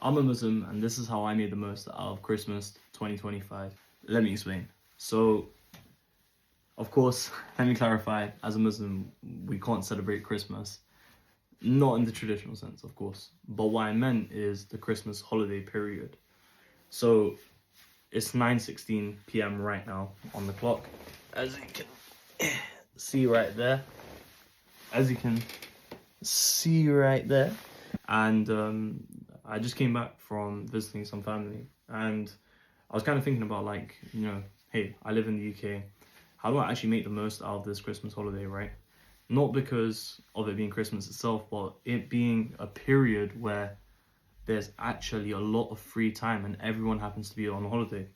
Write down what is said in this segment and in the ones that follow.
I'm a Muslim and this is how I made the most out of Christmas 2025. Let me explain. So, of course, let me clarify, as a Muslim, we can't celebrate Christmas. Not in the traditional sense, of course. But what I meant is the Christmas holiday period. So, it's 9:16 p.m. right now on the clock. As you can see right there. And I just came back from visiting some family, and I was kind of thinking about, like, hey, I live in the UK. How do I actually make the most out of this Christmas holiday, right? Not because of it being Christmas itself, but it being a period where there's actually a lot of free time and everyone happens to be on a holiday.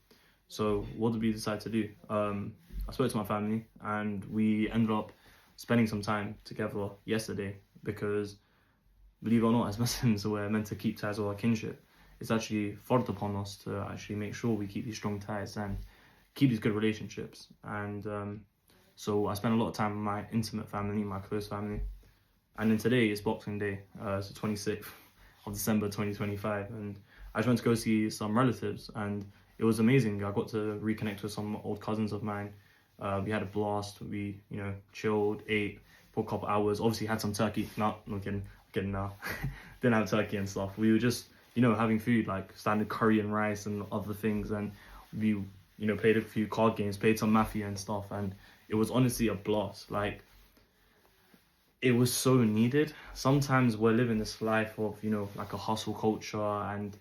So what did we decide to do? I spoke to my family and we ended up spending some time together yesterday because, believe it or not, as Muslims, we're meant to keep ties with our kinship. It's actually fard upon us to actually make sure we keep these strong ties and keep these good relationships. And so I spent a lot of time with my intimate family, my close family. And then today is Boxing Day, it's the 26th of December 2025. And I just went to go see some relatives and it was amazing. I got to reconnect with some old cousins of mine. We had a blast. We, chilled, ate for a couple hours. Obviously had some turkey. No, I'm kidding now. Didn't have turkey and stuff. We were just, having food, like standard curry and rice and other things. And we, played a few card games, played some Mafia and stuff. And it was honestly a blast. Like, it was so needed. Sometimes we're living this life of, like a hustle culture and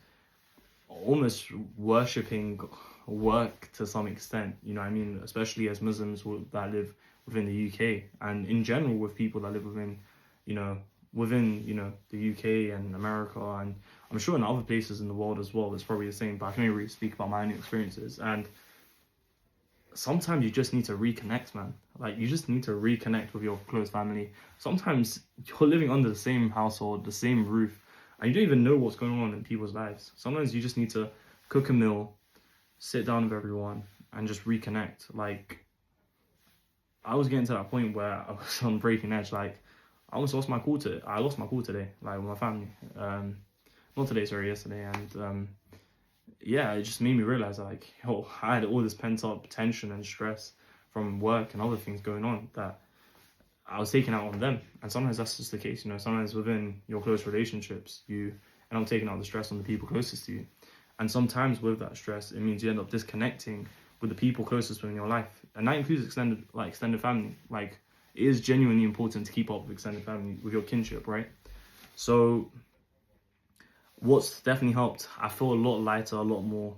almost worshipping work to some extent, especially as Muslims that live within the UK, and in general with people that live within the UK and America, and I'm sure in other places in the world as well it's probably the same, but I can only really speak about my own experiences. And sometimes you just need to reconnect, man. Like, you just need to reconnect with your close family. Sometimes you're living under the same household, the same roof, and you don't even know what's going on in people's lives. Sometimes you just need to cook a meal, sit down with everyone, and just reconnect. Like, I was getting to that point where I was on breaking edge. Like, I almost lost my cool today. I lost my cool today, like, with my family. Not today, sorry, yesterday. And yeah, it just made me realize, like, I had all this pent up tension and stress from work and other things going on that I was taking out on them. And sometimes that's just the case, sometimes within your close relationships, you end up taking out the stress on the people closest to you. And sometimes with that stress, it means you end up disconnecting with the people closest within your life. And that includes extended family. Like, it is genuinely important to keep up with extended family, with your kinship, right? So what's definitely helped, I feel a lot lighter, a lot more,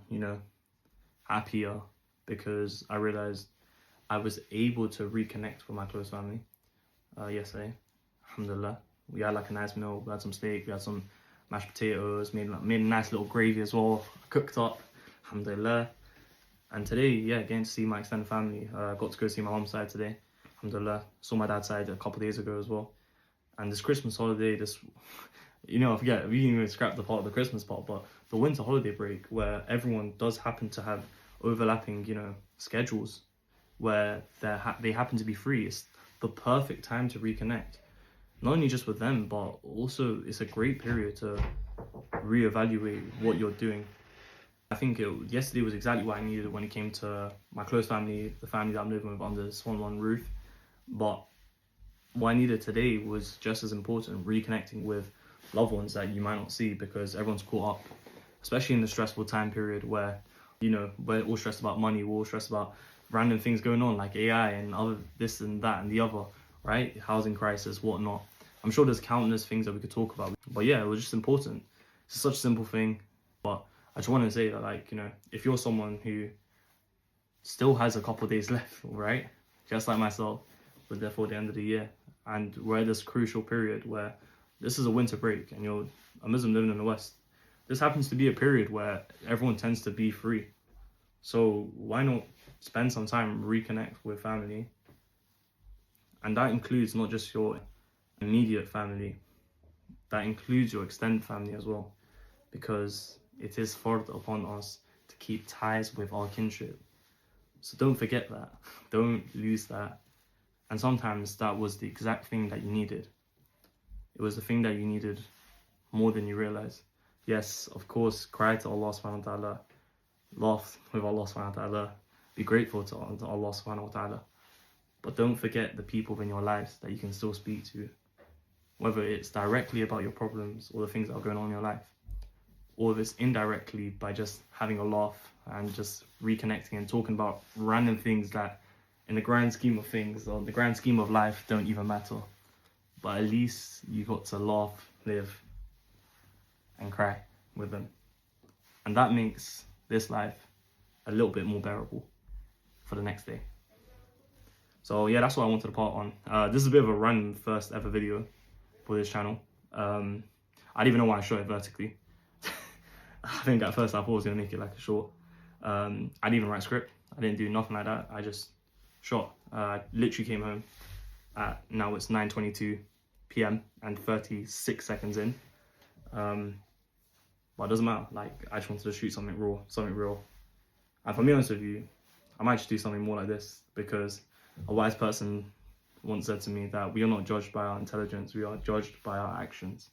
happier, because I realized I was able to reconnect with my close family yesterday. Alhamdulilah. We had like a nice meal. We had some steak, we had some mashed potatoes, made a nice little gravy as well, cooked up. Alhamdulillah. And today, yeah, getting to see my extended family. Got to go see my mom's side today. Alhamdulillah. Saw my dad's side a couple of days ago as well. And this Christmas holiday, I forget, we didn't even scrap the part of the Christmas part, but the winter holiday break, where everyone does happen to have overlapping, schedules, where they happen to be free. It's the perfect time to reconnect. Not only just with them, but also it's a great period to reevaluate what you're doing. I think yesterday was exactly what I needed when it came to my close family, the family that I'm living with under this one roof. But what I needed today was just as important, reconnecting with loved ones that you might not see because everyone's caught up, especially in the stressful time period where, we're all stressed about money, we're all stressed about random things going on like AI and other this and that and the other, right? Housing crisis, whatnot. I'm sure there's countless things that we could talk about. But yeah, it was just important. It's such a simple thing. But I just want to say that, like, if you're someone who still has a couple of days left, right? Just like myself, we're there for the end of the year. And we're at this crucial period where this is a winter break and you're a Muslim living in the West. This happens to be a period where everyone tends to be free. So why not spend some time, reconnect with family? And that includes not just your immediate family, that includes your extended family as well, because it is fard upon us to keep ties with our kinship. So don't forget that, don't lose that. And sometimes that was the exact thing that you needed. It was the thing that you needed more than you realize. Yes, of course, cry to Allah subhanahu wa ta'ala, laugh with Allah subhanahu wa ta'ala, be grateful to Allah subhanahu wa ta'ala. But don't forget the people in your lives that you can still speak to, whether it's directly about your problems or the things that are going on in your life, or if it's indirectly by just having a laugh and just reconnecting and talking about random things that in the grand scheme of things or the grand scheme of life don't even matter. But at least you got to laugh, live, and cry with them. And that makes this life a little bit more bearable for the next day. So yeah, that's what I wanted to part on. This is a bit of a random first ever video for this channel. I didn't even know why I shot it vertically. I think at first I thought I was going to make it like a short. I didn't even write script. I didn't do nothing like that. I just shot. I literally came home at, now it's 9:22 p.m. and 36 seconds in. But it doesn't matter. Like, I just wanted to shoot something raw, something real. And for me, honest with you, I might just do something more like this, because a wise person once said to me that we are not judged by our intelligence, we are judged by our actions.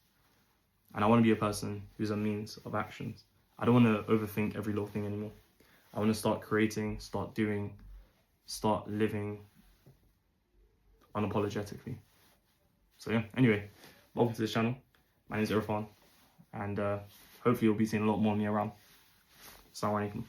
And I want to be a person who's a means of actions. I don't want to overthink every little thing anymore. I want to start creating, start doing, start living unapologetically. So yeah, anyway, welcome to this channel. My name is Irfan, and hopefully you'll be seeing a lot more of me around. Assalamu alaikum.